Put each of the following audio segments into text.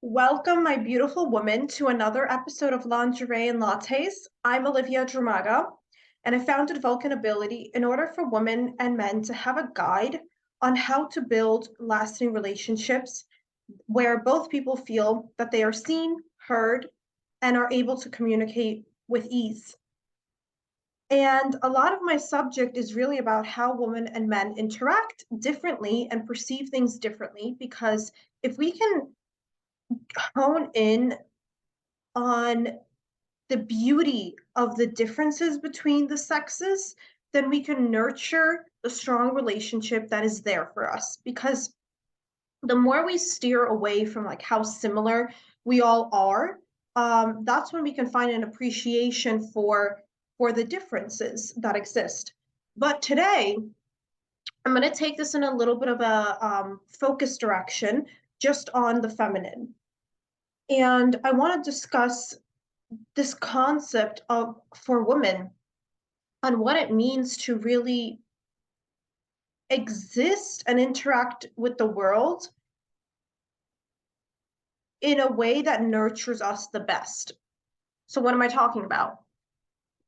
Welcome, my beautiful woman, to another episode of Lingerie and Lattes. I'm Olivia Dramaga, and I founded Vulcan Ability in order for women and men to have a guide on how to build lasting relationships where both people feel that they are seen, heard, and are able to communicate with ease. And a lot of my subject is really about how women and men interact differently and perceive things differently, because if we can hone in on the beauty of the differences between the sexes, then we can nurture the strong relationship that is there for us. Because the more we steer away from like how similar we all are, that's when we can find an appreciation for the differences that exist. But today, I'm going to take this in a little bit of a focus direction, just on the feminine. And I want to discuss this concept of for women on what it means to really exist and interact with the world in a way that nurtures us the best. So what am I talking about?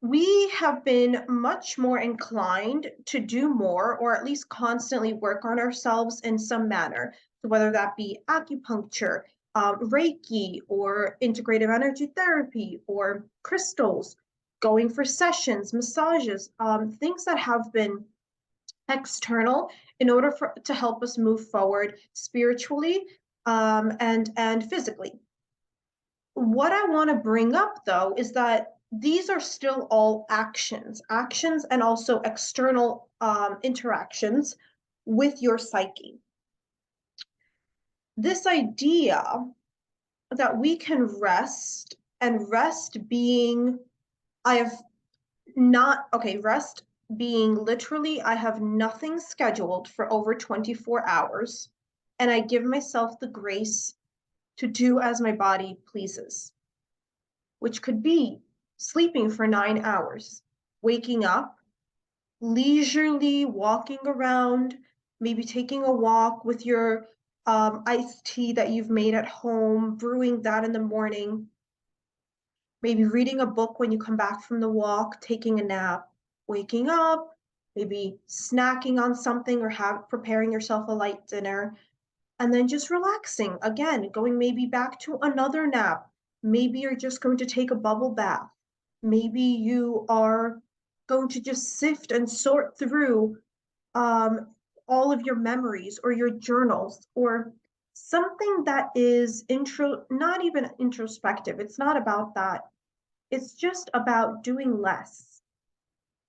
We have been much more inclined to do more, or at least constantly work on ourselves in some manner. So whether that be acupuncture, Reiki, or integrative energy therapy, or crystals, going for sessions, massages, things that have been external in order to help us move forward spiritually, and physically. What I want to bring up though is that these are still all actions and also external interactions with your psyche. This idea that we can rest, and rest being, I have not, okay, rest being literally, I have nothing scheduled for over 24 hours, and I give myself the grace to do as my body pleases, which could be sleeping for 9 hours, waking up, leisurely walking around, maybe taking a walk with your iced tea that you've made at home, brewing that in the morning, maybe reading a book when you come back from the walk, taking a nap, waking up, maybe snacking on something or preparing yourself a light dinner, and then just relaxing again, going maybe back to another nap. Maybe you're just going to take a bubble bath. Maybe you are going to just sift and sort through all of your memories or your journals, or something that is not even introspective. It's not about that. It's just about doing less.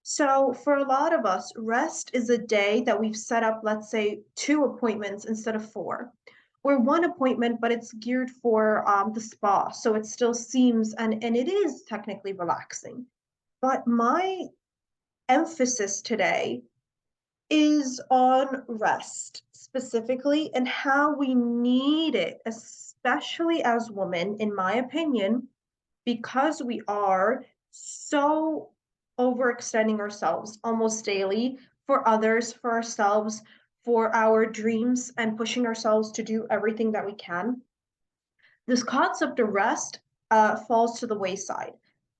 So for a lot of us, rest is a day that we've set up, let's say, 2 appointments instead of 4, or 1 appointment, but it's geared for the spa. So it still seems, and it is technically relaxing. But my emphasis today is on rest specifically, and how we need it, especially as women, in my opinion, because we are so overextending ourselves almost daily for others, for ourselves, for our dreams, and pushing ourselves to do everything that we can. This concept of rest falls to the wayside.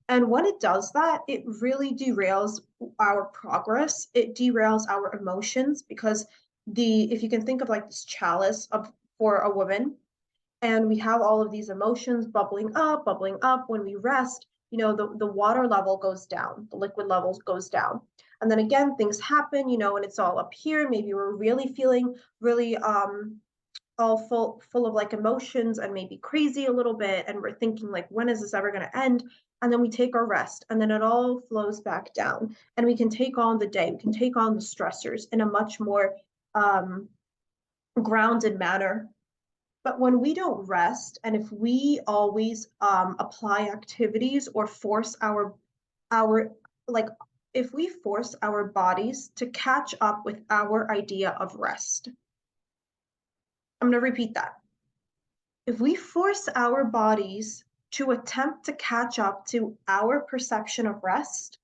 And when it does that, it really derails our progress. It derails our emotions, because if you can think of like this chalice of for a woman, and we have all of these emotions bubbling up. When we rest, the water level goes down, the liquid levels goes down. And then again, things happen, and it's all up here. Maybe we're really feeling really all full of like emotions, and maybe crazy a little bit, and we're thinking like, when is this ever going to end? And then we take our rest, and then it all flows back down, and we can take on the day, we can take on the stressors in a much more um, grounded manner. But when we don't rest, and if we always apply activities or force our like if we force our bodies to catch up with our idea of rest, I'm going to repeat that. If we force our bodies to attempt to catch up to our perception of rest,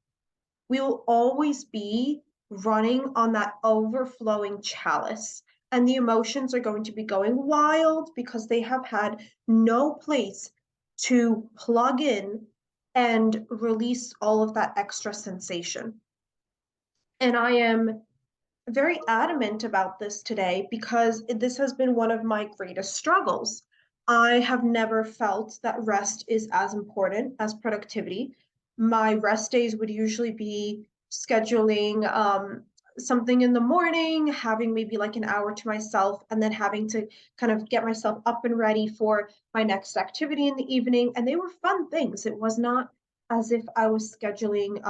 we will always be running on that overflowing chalice. and the emotions are going to be going wild because they have had no place to plug in and release all of that extra sensation. And I am very adamant about this today because this has been one of my greatest struggles. I have never felt that rest is as important as productivity. My rest days would usually be scheduling something in the morning, having maybe like an hour to myself, and then having to kind of get myself up and ready for my next activity in the evening. And they were fun things. It was not as if I was scheduling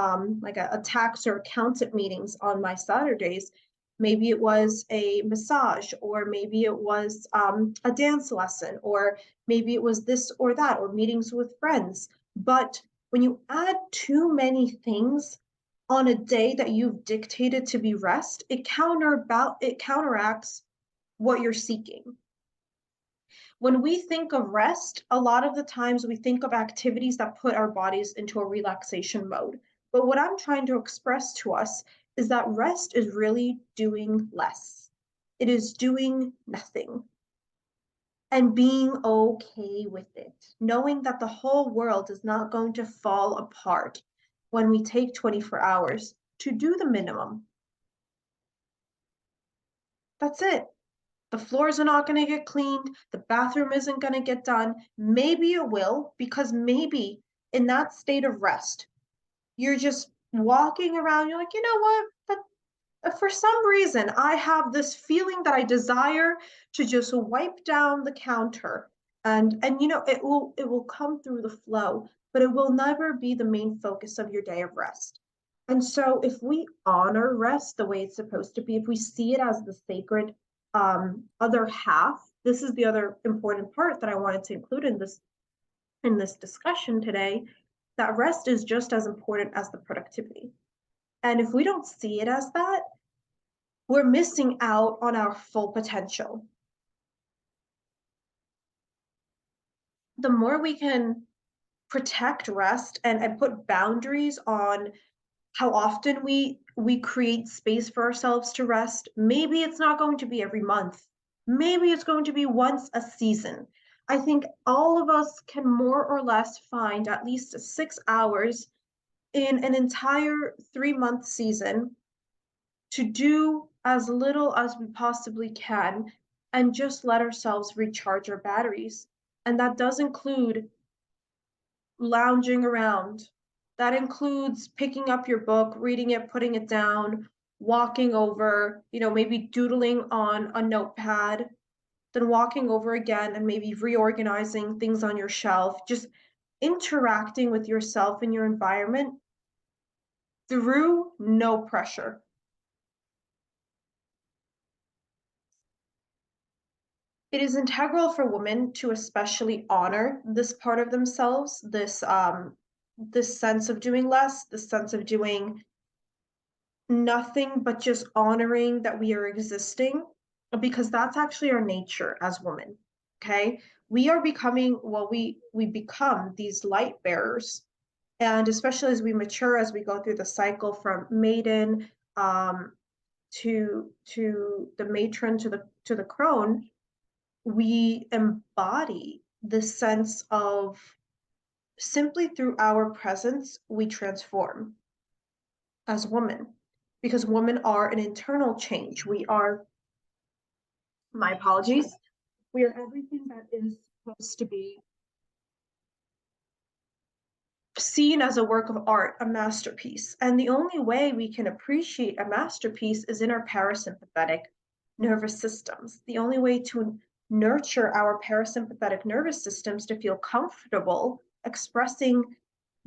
like a tax or accountant meetings on my Saturdays. Maybe it was a massage, or maybe it was a dance lesson, or maybe it was this or that, or meetings with friends. But when you add too many things on a day that you've dictated to be rest, it counteracts what you're seeking. When we think of rest, a lot of the times we think of activities that put our bodies into a relaxation mode. But what I'm trying to express to us is that rest is really doing less. It is doing nothing and being okay with it, knowing that the whole world is not going to fall apart when we take 24 hours to do the minimum. That's it. The floors are not going to get cleaned. The bathroom isn't going to get done. Maybe it will, because maybe in that state of rest, you're just walking around. You're like, you know what? For some reason, I have this feeling that I desire to just wipe down the counter. And it will come through the flow, but it will never be the main focus of your day of rest. And so if we honor rest the way it's supposed to be, if we see it as the sacred other half, this is the other important part that I wanted to include in this discussion today, that rest is just as important as the productivity. And if we don't see it as that, we're missing out on our full potential. The more we can protect rest and put boundaries on how often we create space for ourselves to rest. Maybe it's not going to be every month. Maybe it's going to be once a season. I think all of us can more or less find at least 6 hours in an entire 3-month season to do as little as we possibly can and just let ourselves recharge our batteries. And that does include lounging around. That includes picking up your book, reading it, putting it down, walking over, maybe doodling on a notepad, then walking over again and maybe reorganizing things on your shelf, just interacting with yourself and your environment through no pressure. It is integral for women to especially honor this part of themselves, this sense of doing less, this sense of doing nothing, but just honoring that we are existing, because that's actually our nature as women. Okay, we are becoming, well, we become these light bearers, and especially as we mature, as we go through the cycle from maiden to the matron to the crone, we embody this sense of simply through our presence, we transform as women, because women are an internal change. We are, my apologies, we are everything that is supposed to be seen as a work of art, a masterpiece. And the only way we can appreciate a masterpiece is in our parasympathetic nervous systems. The only way to nurture our parasympathetic nervous systems to feel comfortable expressing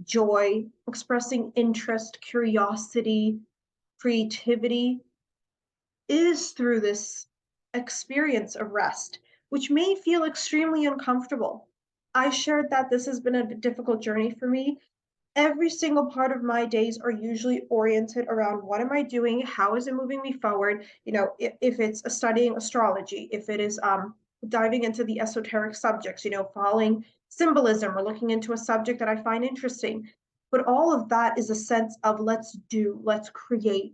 joy, expressing interest, curiosity, creativity is through this experience of rest, which may feel extremely uncomfortable. I shared that this has been a difficult journey for me. Every single part of my days are usually oriented around what am I doing? How is it moving me forward? If it's studying astrology, if it is diving into the esoteric subjects, following symbolism or looking into a subject that I find interesting. But all of that is a sense of let's do, let's create.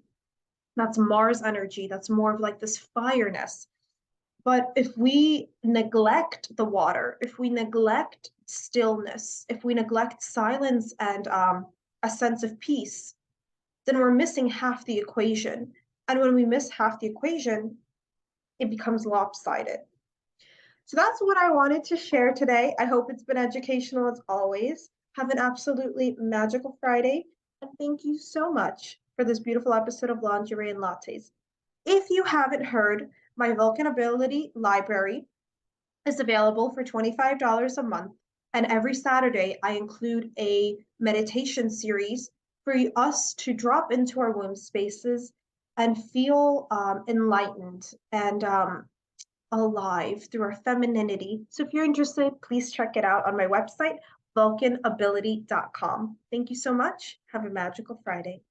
That's Mars energy. That's more of like this fireness. But if we neglect the water, if we neglect stillness, if we neglect silence and a sense of peace, then we're missing half the equation. And when we miss half the equation, it becomes lopsided. So that's what I wanted to share today. I hope it's been educational as always. Have an absolutely magical Friday. And thank you so much for this beautiful episode of Lingerie and Lattes. If you haven't heard, my Vulcanability library is available for $25 a month. And every Saturday, I include a meditation series for us to drop into our womb spaces and feel enlightened and alive through our femininity. So if you're interested, please check it out on my website, vulcanability.com. Thank you so much. Have a magical Friday.